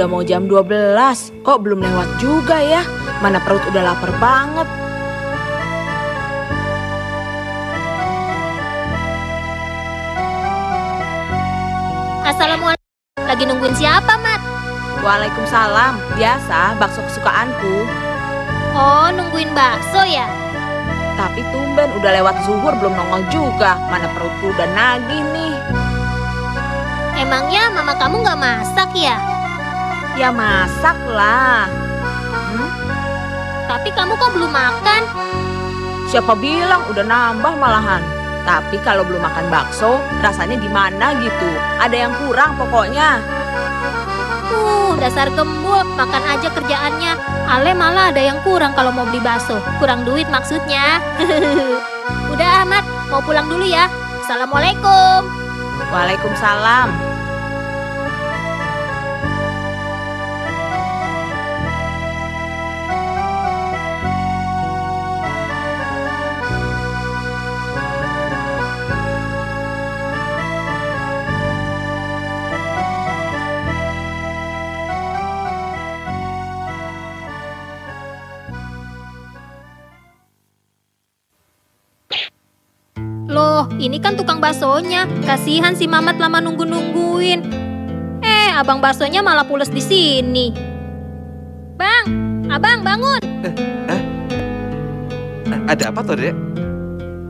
udah mau jam 12. Kok belum lewat juga ya? Mana perut udah lapar banget. Assalamualaikum. Lagi nungguin siapa, Mat? Waalaikumsalam. Biasa, bakso kesukaanku. Oh, nungguin bakso ya? Tapi tumben udah lewat zuhur belum nongol juga. Mana perutku udah nagih nih. Emangnya mama kamu nggak masak ya? Ya masak lah. Tapi kamu kok belum makan? Siapa bilang udah nambah malahan. Tapi kalau belum makan bakso, rasanya gimana gitu. Ada yang kurang pokoknya. Dasar gembul, makan aja kerjaannya. Ale malah ada yang kurang kalau mau beli bakso. Kurang duit maksudnya. Udah Ahmad, mau pulang dulu ya. Assalamualaikum. Waalaikumsalam. Loh, ini kan tukang baksonya. Kasihan si Mamat lama nungguin. Abang baksonya malah pules di sini. Bang, abang bangun. Ada apa toh, Dek?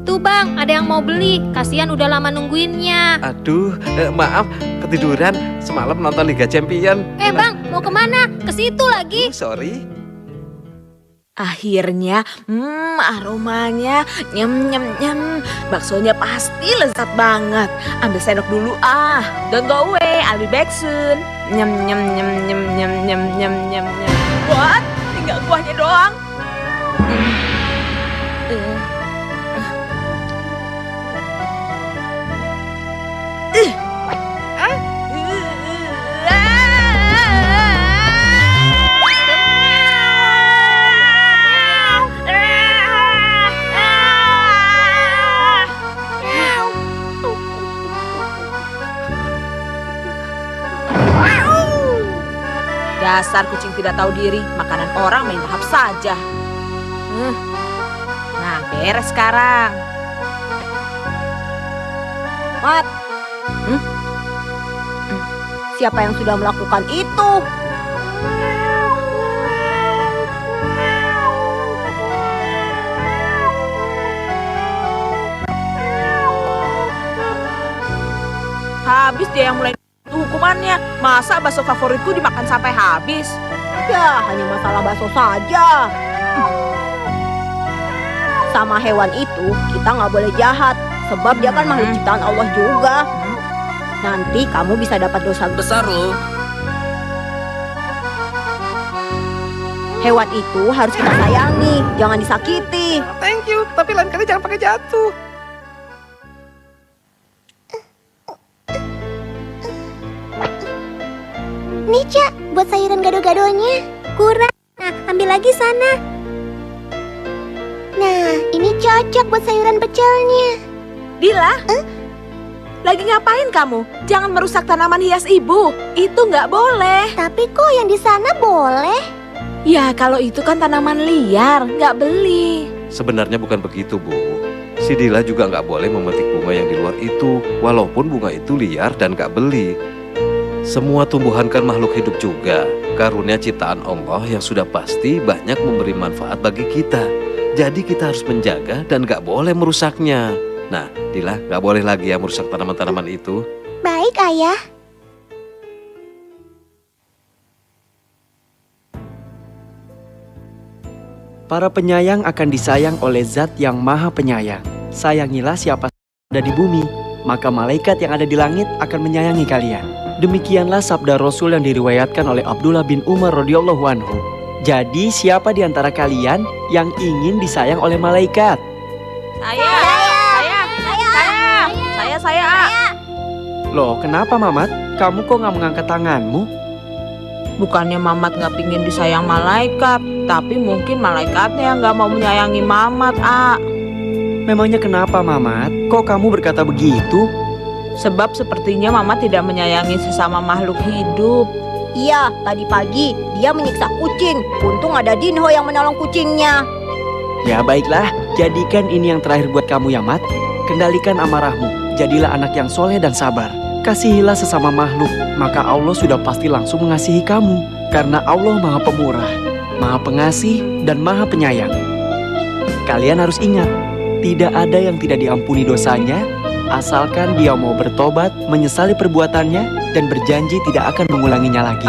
Tuh bang, ada yang mau beli. Kasihan udah lama nungguinnya. Aduh, maaf, ketiduran. Semalam nonton Liga Champion. Bang, mau kemana? Ke situ lagi. Sorry. Akhirnya, aromanya, nyem. Baksonya pasti lezat banget. Ambil sendok dulu ah. Don't go away, I'll be back soon. Nyem. What? Tinggal kuahnya doang. Dasar kucing tidak tahu diri, makanan orang main lahap saja. Nah, beres sekarang. Mat, siapa yang sudah melakukan itu? Habis dia yang mulai hukumannya. Masa bakso favoritku dimakan sampai habis? Ya, hanya masalah bakso saja. Sama hewan itu kita nggak boleh jahat, sebab dia kan makhluk ciptaan Allah juga. Nanti kamu bisa dapat dosa Besar loh. Hewan itu harus kita sayangi, jangan disakiti. Thank you, tapi lain kali jangan pakai jatuh. Nih Cak, buat sayuran gado-gadonya. Kurang. Nah, ambil lagi sana. Nah, ini cocok buat sayuran pecelnya. Dila? Lagi ngapain kamu? Jangan merusak tanaman hias ibu. Itu nggak boleh. Tapi kok yang di sana boleh? Ya, kalau itu kan tanaman liar, nggak beli. Sebenarnya bukan begitu, Bu. Si Dila juga nggak boleh memetik bunga yang di luar itu, walaupun bunga itu liar dan nggak beli. Semua tumbuhan kan makhluk hidup juga. Karunia ciptaan Allah yang sudah pasti banyak memberi manfaat bagi kita. Jadi kita harus menjaga dan gak boleh merusaknya. Nah, Dila, gak boleh lagi ya merusak tanaman-tanaman itu. Baik, Ayah. Para penyayang akan disayang oleh Zat yang Maha Penyayang. Sayangilah siapa ada di bumi, maka malaikat yang ada di langit akan menyayangi kalian. Demikianlah sabda Rasul yang diriwayatkan oleh Abdullah bin Umar radhiyallahu anhu. Jadi siapa di antara kalian yang ingin disayang oleh malaikat? Saya. Loh, kenapa Mamat? Kamu kok nggak mengangkat tanganmu? Bukannya Mamat nggak pingin disayang malaikat, tapi mungkin malaikatnya yang nggak mau menyayangi Mamat, Memangnya kenapa Mamat? Kok kamu berkata begitu? Sebab sepertinya Mamat tidak menyayangi sesama makhluk hidup. Iya, tadi pagi dia menyiksa kucing. Untung ada Dinho yang menolong kucingnya. Ya baiklah, jadikan ini yang terakhir buat kamu ya Mat. Kendalikan amarahmu, jadilah anak yang soleh dan sabar. Kasihilah sesama makhluk, maka Allah sudah pasti langsung mengasihi kamu. Karena Allah Maha Pemurah, Maha Pengasih, dan Maha Penyayang. Kalian harus ingat, tidak ada yang tidak diampuni dosanya, asalkan dia mau bertobat, menyesali perbuatannya, dan berjanji tidak akan mengulanginya lagi.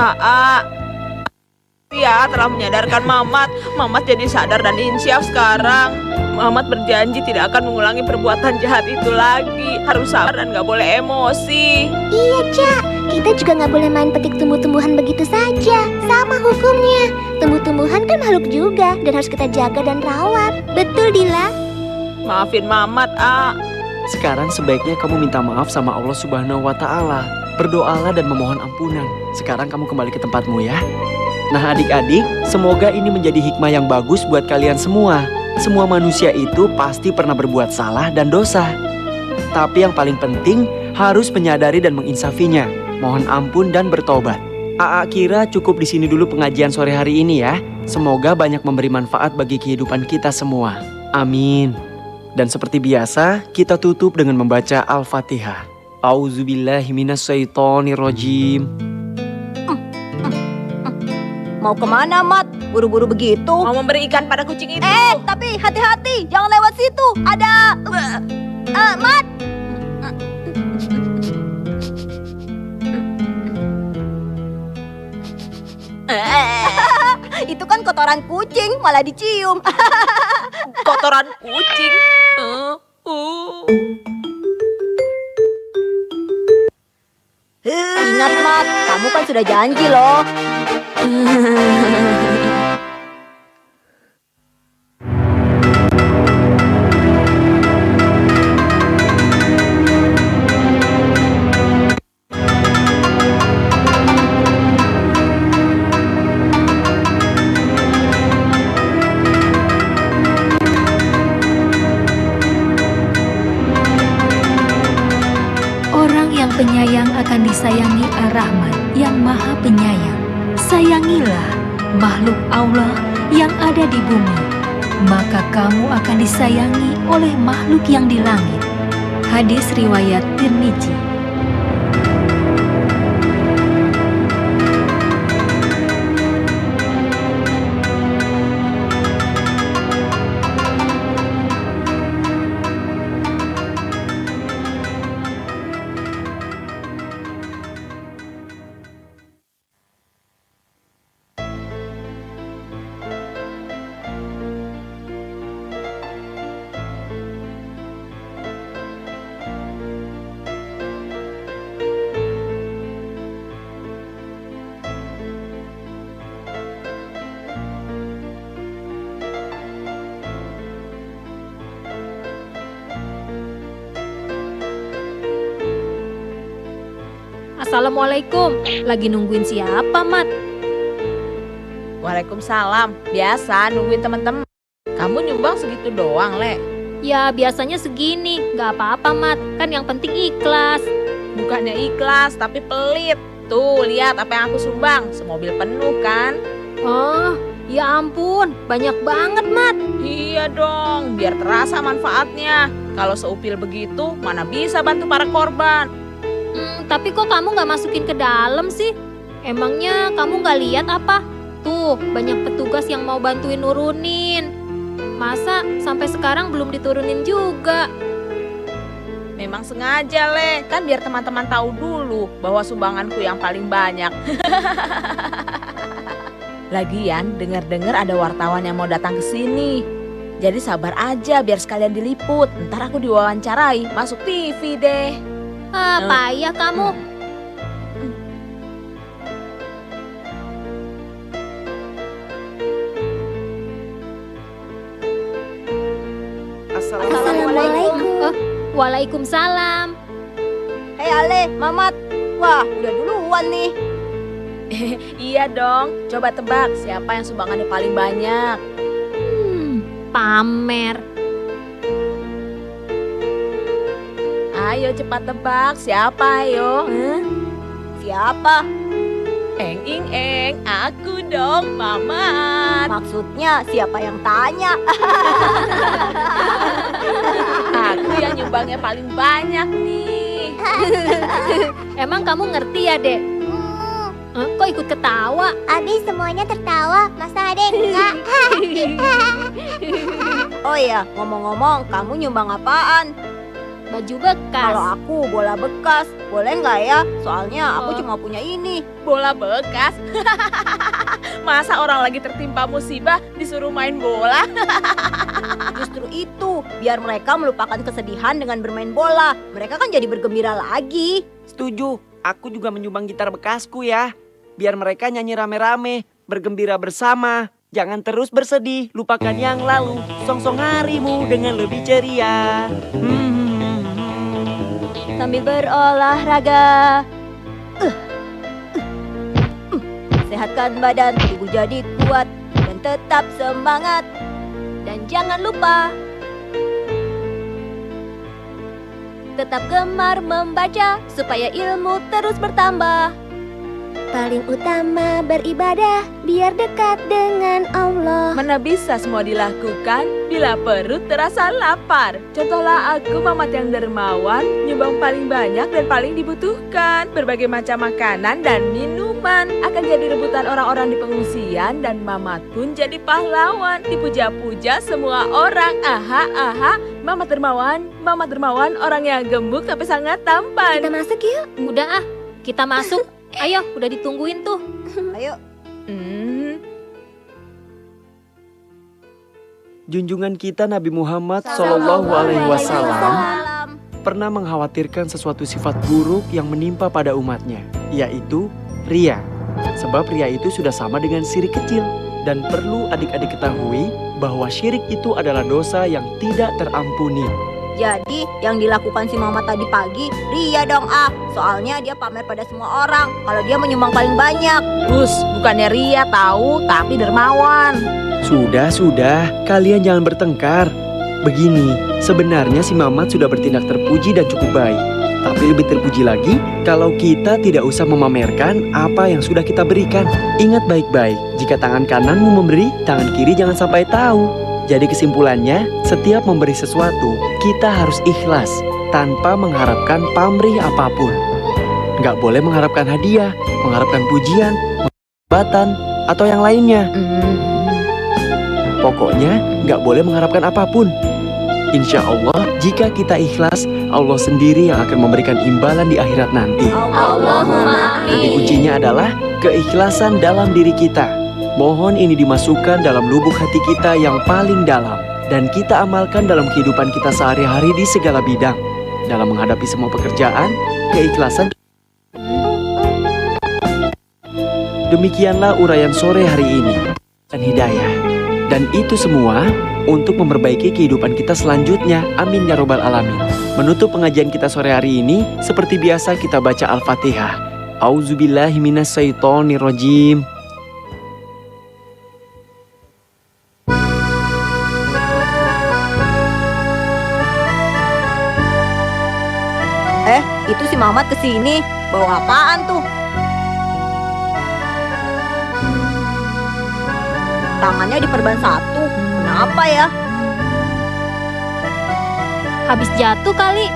Ya, telah menyadarkan Mamat. Mamat jadi sadar dan insyaf sekarang. Mamat berjanji tidak akan mengulangi perbuatan jahat itu lagi. Harus sabar dan gak boleh emosi. Iya, Cak. Kita juga nggak boleh main petik tumbuh-tumbuhan begitu saja. Sama hukumnya. Tumbuh-tumbuhan kan makhluk juga dan harus kita jaga dan rawat. Betul, Dila? Maafin Mamat, Sekarang sebaiknya kamu minta maaf sama Allah Subhanahu wa Ta'ala. Berdoalah dan memohon ampunan. Sekarang kamu kembali ke tempatmu ya. Nah adik-adik, semoga ini menjadi hikmah yang bagus buat kalian semua. Semua manusia itu pasti pernah berbuat salah dan dosa. Tapi yang paling penting harus menyadari dan menginsafinya. Mohon ampun dan bertobat. Aa kira cukup di sini dulu pengajian sore hari ini ya. Semoga banyak memberi manfaat bagi kehidupan kita semua. Amin. Dan seperti biasa, kita tutup dengan membaca Al-Fatihah. Auzubillahiminasyaitonirrojim. Mau kemana, Mat? Buru-buru begitu? mau memberi ikan pada kucing itu. Tapi hati-hati, jangan lewat situ. Ada... Mat! Itu kan kotoran kucing, malah dicium. Kotoran kucing. Ingat, Mat, kamu kan sudah janji loh. Orang yang penyayang akan disayangi Ar-Rahman yang Maha Penyayang. Sayangilah makhluk Allah yang ada di bumi, maka kamu akan disayangi oleh makhluk yang di langit. Hadis riwayat Tirmizi. Assalamualaikum. Lagi nungguin siapa, Mat? Waalaikumsalam. Biasa nungguin teman-teman. Kamu nyumbang segitu doang, Le. Ya biasanya segini. Gak apa-apa, Mat. Kan yang penting ikhlas. Bukannya ikhlas, tapi pelit. Tuh, lihat apa yang aku sumbang. Semobil penuh kan? Oh, ya ampun. Banyak banget, Mat. Iya dong, biar terasa manfaatnya. Kalau seupil begitu, mana bisa bantu para korban. Tapi kok kamu gak masukin ke dalam sih? Emangnya kamu gak lihat apa? Tuh, banyak petugas yang mau bantuin nurunin. Masa sampai sekarang belum diturunin juga? Memang sengaja, Le. Kan biar teman-teman tahu dulu bahwa sumbanganku yang paling banyak. Lagian, dengar-dengar ada wartawan yang mau datang ke sini. Jadi sabar aja biar sekalian diliput. Ntar aku diwawancarai, masuk TV deh. Payah kamu. Assalamualaikum. Waalaikumsalam. Hei Ale, Mamat. Wah, udah duluan nih. Iya dong, coba tebak siapa yang sumbangannya paling banyak. Pamer. Ayo cepat tebak, siapa ayo? Siapa? Eng, aku dong, Mamat. Maksudnya siapa yang tanya? Aku yang nyumbangnya paling banyak nih. Emang kamu ngerti ya, Dek? Kok ikut ketawa? Abis semuanya tertawa, masa ada yang enggak? Oh iya, ngomong-ngomong, kamu nyumbang apaan? Baju bekas. Kalau aku bola bekas, boleh nggak ya? Soalnya aku Oh. cuma punya ini. Bola bekas. Masa orang lagi tertimpa musibah disuruh main bola? Justru itu, biar mereka melupakan kesedihan dengan bermain bola. Mereka kan jadi bergembira lagi. Setuju, aku juga menyumbang gitar bekasku ya. Biar mereka nyanyi rame-rame, bergembira bersama. Jangan terus bersedih, lupakan yang lalu. Song-song harimu dengan lebih ceria. Sambil berolahraga. Sehatkan badan, tubuh jadi kuat. Dan tetap semangat. Dan jangan lupa tetap gemar membaca supaya ilmu terus bertambah. Paling utama beribadah, biar dekat dengan Allah. Mana bisa semua dilakukan bila perut terasa lapar. Contohlah aku, Mamat yang dermawan, nyumbang paling banyak dan paling dibutuhkan. Berbagai macam makanan dan minuman akan jadi rebutan orang-orang di pengungsian, dan Mamat pun jadi pahlawan. Dipuja-puja semua orang. Aha, Mamat dermawan, orang yang gemuk tapi sangat tampan. Kita masuk yuk. Udah kita masuk. Ayo, udah ditungguin tuh. Ayo. Junjungan kita Nabi Muhammad Shallallahu Alaihi Wasallam pernah mengkhawatirkan sesuatu sifat buruk yang menimpa pada umatnya, yaitu ria. Sebab ria itu sudah sama dengan syirik kecil. Dan perlu adik-adik ketahui bahwa syirik itu adalah dosa yang tidak terampuni. Jadi yang dilakukan si Mama tadi pagi, ria dong Soalnya dia pamer pada semua orang kalau dia menyumbang paling banyak. Bukannya ria tahu, tapi dermawan. Sudah, kalian jangan bertengkar. Begini, sebenarnya si Mamat sudah bertindak terpuji dan cukup baik. Tapi lebih terpuji lagi kalau kita tidak usah memamerkan apa yang sudah kita berikan. Ingat baik-baik, jika tangan kananmu memberi, tangan kiri jangan sampai tahu. Jadi kesimpulannya, setiap memberi sesuatu, kita harus ikhlas tanpa mengharapkan pamrih apapun. Nggak boleh mengharapkan hadiah, mengharapkan pujian, jabatan, atau yang lainnya. Pokoknya nggak boleh mengharapkan apapun. Insya Allah, jika kita ikhlas, Allah sendiri yang akan memberikan imbalan di akhirat nanti. Allahumma Jadi kuncinya adalah keikhlasan dalam diri kita. Mohon ini dimasukkan dalam lubuk hati kita yang paling dalam. Dan kita amalkan dalam kehidupan kita sehari-hari di segala bidang. Dalam menghadapi semua pekerjaan, keikhlasan. Demikianlah uraian sore hari ini. Dan hidayah. Dan itu semua untuk memperbaiki kehidupan kita selanjutnya. Amin ya robbal alamin. Menutup pengajian kita sore hari ini, seperti biasa kita baca Al-Fatihah. Auzubillahi minasyaitonirrajim. Itu si Mamat kesini, bawa apaan tuh? Tangannya diperban satu, kenapa ya? Habis jatuh kali.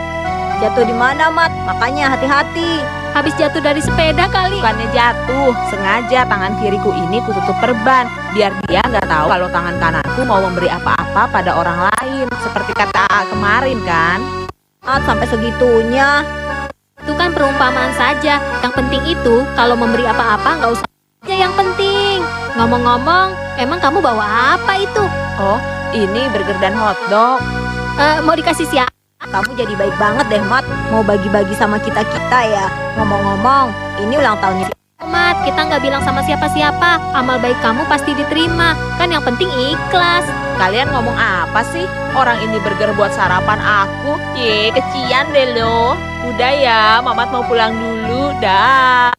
Jatuh di mana, Mat? Makanya hati-hati. Habis jatuh dari sepeda kali. Bukannya jatuh, sengaja tangan kiriku ini kututup perban, biar dia nggak tahu kalau tangan kananku mau memberi apa-apa pada orang lain, seperti kata kemarin kan. Sampai segitunya. Itu kan perumpamaan saja. Yang penting itu kalau memberi apa-apa nggak usah aja yang penting. Ngomong-ngomong, emang kamu bawa apa itu? Oh, ini burger dan hotdog. Mau dikasih siapa? Kamu jadi baik banget deh, Mat. Mau bagi-bagi sama kita-kita ya. Ngomong-ngomong, ini ulang tahunnya. Mat, kita nggak bilang sama siapa-siapa. Amal baik kamu pasti diterima. Kan yang penting ikhlas. Kalian ngomong apa sih? Orang ini burger buat sarapan aku. Kecian deh lo. Udah ya, Mamat mau pulang dulu. Dah.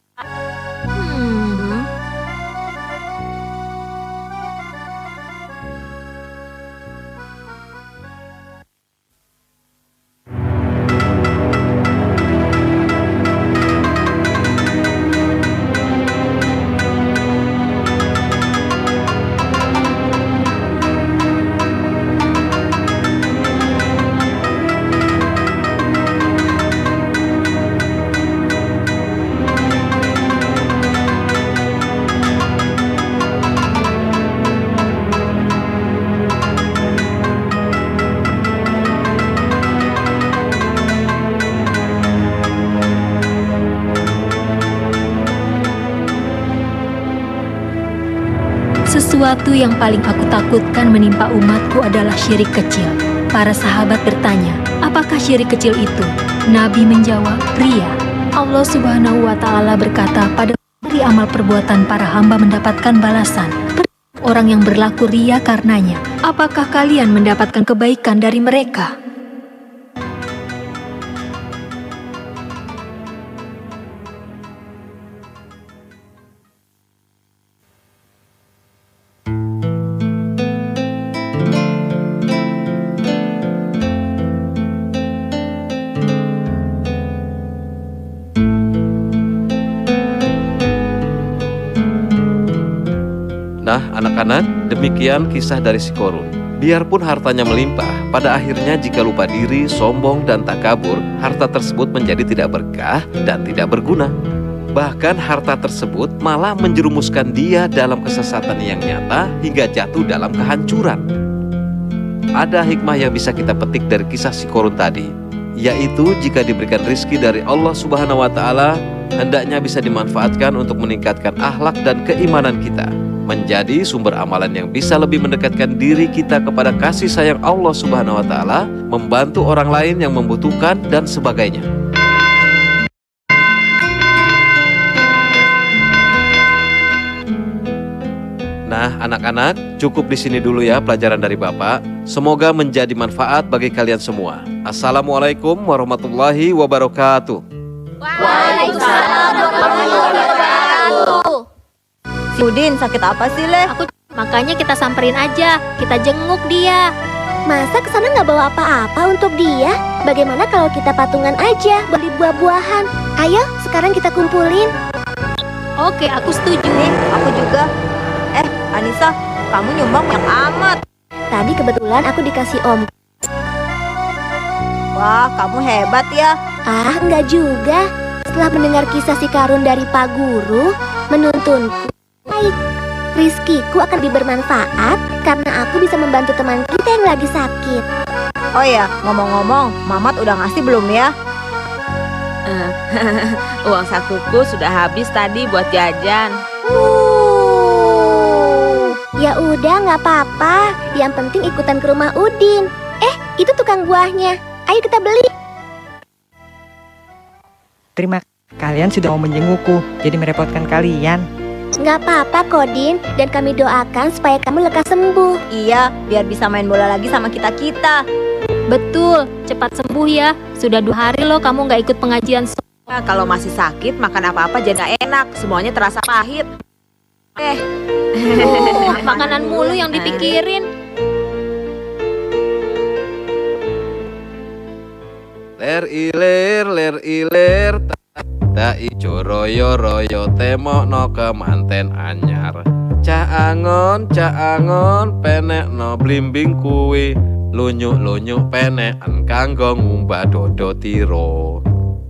Sesuatu yang paling aku takutkan menimpa umatku adalah syirik kecil. Para sahabat bertanya, apakah syirik kecil itu? Nabi menjawab, ria. Allah Subhanahu wa Ta'ala berkata, pada hari amal perbuatan para hamba mendapatkan balasan. Orang yang berlaku ria karenanya, apakah kalian mendapatkan kebaikan dari mereka? Nah, anak-anak, demikian kisah dari si Korun. Biarpun hartanya melimpah, pada akhirnya jika lupa diri, sombong, dan takabur, harta tersebut menjadi tidak berkah dan tidak berguna. Bahkan harta tersebut malah menjerumuskan dia dalam kesesatan yang nyata hingga jatuh dalam kehancuran. Ada hikmah yang bisa kita petik dari kisah si Korun tadi, yaitu jika diberikan rizki dari Allah Subhanahu wa Ta'ala, hendaknya bisa dimanfaatkan untuk meningkatkan akhlak dan keimanan kita, menjadi sumber amalan yang bisa lebih mendekatkan diri kita kepada kasih sayang Allah Subhanahu wa Ta'ala, membantu orang lain yang membutuhkan, dan sebagainya. Nah, anak-anak, cukup di sini dulu ya pelajaran dari Bapak. Semoga menjadi manfaat bagi kalian semua. Assalamualaikum warahmatullahi wabarakatuh. Waalaikumsalam warahmatullahi wabarakatuh. Si Udin sakit apa sih, Le? Makanya kita samperin aja, kita jenguk dia. Masa kesana nggak bawa apa-apa untuk dia? Bagaimana kalau kita patungan aja beli buah-buahan? Ayo, sekarang kita kumpulin. Oke, aku setuju. Aku juga. Anissa, kamu nyumbang banyak amat. Tadi kebetulan aku dikasih om. Wah, kamu hebat ya. Ah, enggak juga. Setelah mendengar kisah si Karun dari Pak Guru, menuntunku baik. Rizkiku akan lebih bermanfaat karena aku bisa membantu teman kita yang lagi sakit. Oh ya, ngomong-ngomong, Mamat udah ngasih belum ya? Uang sakuku sudah habis tadi buat jajan. Ya udah, nggak apa-apa. Yang penting ikutan ke rumah Udin. Itu tukang buahnya. Ayo kita beli. Terima kasih kalian sudah mau menjengukku, jadi merepotkan kalian. Nggak apa-apa, Kodin. Dan kami doakan supaya kamu lekas sembuh. Iya, biar bisa main bola lagi sama kita-kita. Betul, cepat sembuh ya. Sudah 2 hari loh kamu nggak ikut pengajian. Nah, kalau masih sakit, makan apa-apa jadi nggak enak. Semuanya terasa pahit. Makanan mulu yang dipikirin. Ler ilir, tak ijo royo temok no kemanten anyar. Cak angon, penek no blimbing kuwi. Lunyuk penek kanggo ngumbah dodo tiro.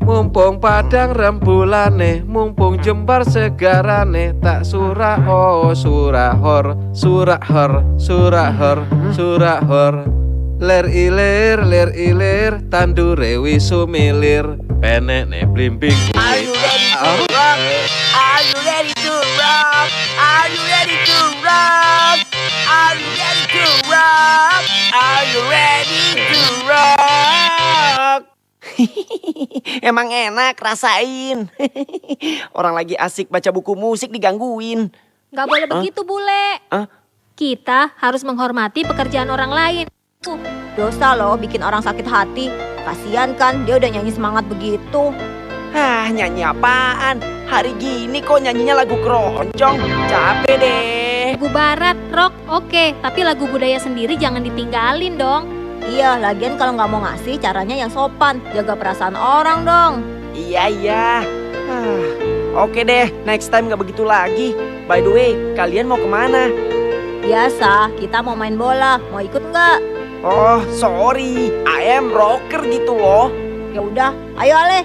Mumpung padang rembulane, mumpung jembar segarane, tak surahor. Ler ilir, tandure wis sumilir, penekne blimbing kuwi. Are you ready to rock? Are you ready to rock? Are you ready to rock? Are you ready to rock? Are you ready to rock? Emang enak, rasain. Orang lagi asik baca buku musik digangguin. Nggak boleh begitu, Bule. Kita harus menghormati pekerjaan orang lain. Dosa loh bikin orang sakit hati. Kasian kan, dia udah nyanyi semangat begitu. Nyanyi apaan? Hari gini kok nyanyinya lagu keroncong. Capek deh. Lagu barat, rock, oke. Tapi lagu budaya sendiri jangan ditinggalin dong. Iya, lagian kalau nggak mau ngasih, caranya yang sopan. Jaga perasaan orang dong. Iya. Oke deh, next time nggak begitu lagi. By the way, kalian mau kemana? Biasa, kita mau main bola. Mau ikut nggak? Oh, sorry. I am rocker gitu loh. Ya udah, ayo Ale.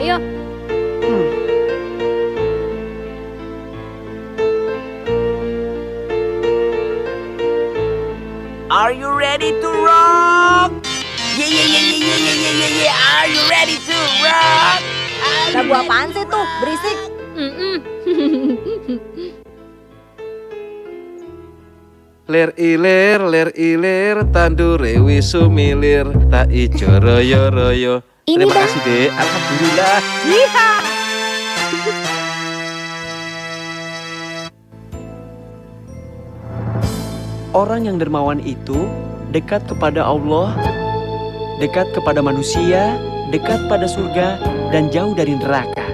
Ayo. Are you ready to rock? Yeah. Are you ready to rock? Lagu apaan sih tuh? Berisik. Ler ilir tandure wis sumilir tak ijo royo. Ini, Terima Bang. kasih, Dek. Alhamdulillah. Orang yang dermawan itu dekat kepada Allah, dekat kepada manusia, dekat pada surga, dan jauh dari neraka.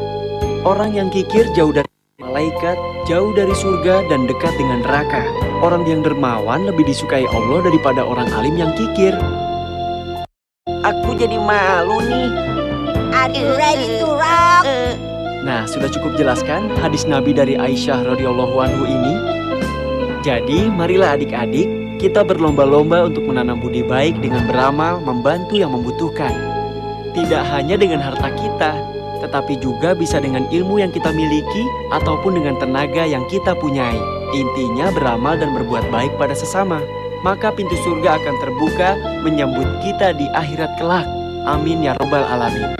Orang yang kikir jauh dari malaikat, jauh dari surga, dan dekat dengan neraka. Orang yang dermawan lebih disukai Allah daripada orang alim yang kikir. Aku jadi malu nih. Are you ready to rock? Nah, sudah cukup jelaskan hadis Nabi dari Aisyah radhiyallahu anhu ini? Jadi, marilah adik-adik, kita berlomba-lomba untuk menanam budi baik dengan beramal, membantu yang membutuhkan. Tidak hanya dengan harta kita, tetapi juga bisa dengan ilmu yang kita miliki ataupun dengan tenaga yang kita punyai. Intinya beramal dan berbuat baik pada sesama. Maka pintu surga akan terbuka menyambut kita di akhirat kelak. Amin ya robbal alamin.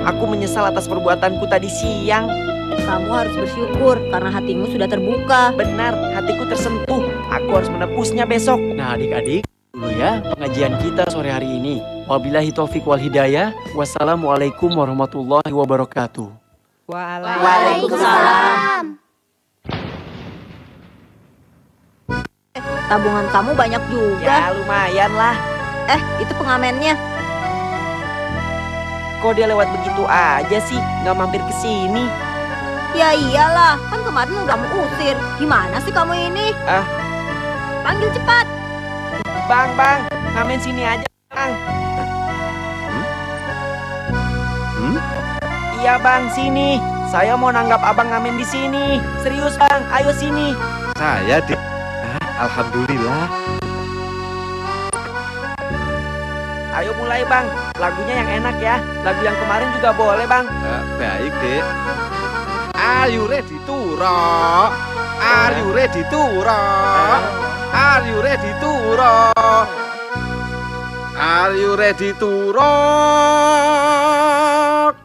Aku menyesal atas perbuatanku tadi siang. Kamu harus bersyukur karena hatimu sudah terbuka. Benar, hatiku tersentuh. Aku harus menebusnya besok. Nah adik-adik, dulu ya pengajian kita sore hari ini. Wabillahi taufik wal hidayah. Wassalamualaikum warahmatullahi wabarakatuh. Waalaikumsalam. Tabungan kamu banyak juga. Ya lumayan lah. Itu pengamennya. Kok dia lewat begitu aja sih? Nggak mampir ke sini? Ya iyalah, kan kemarin udah mau usir. Gimana sih kamu ini? Panggil cepat. Bang, ngamen sini aja, Bang. Iya, Bang, sini. Saya mau nanggap abang ngamen di sini. Serius, Bang. Ayo sini. Saya, Dek. Alhamdulillah. Ayo mulai, Bang. Lagunya yang enak ya. Lagu yang kemarin juga boleh, Bang. Baik, Dek. Are you ready to rock? Are you ready to rock? Are you ready to rock? Are you ready to rock?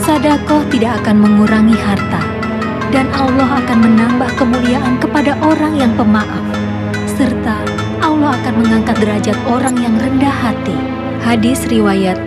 Sedekah tidak akan mengurangi harta, dan Allah akan menambah kemuliaan kepada orang yang pemaaf, serta Allah akan mengangkat derajat orang yang rendah hati. Hadis riwayat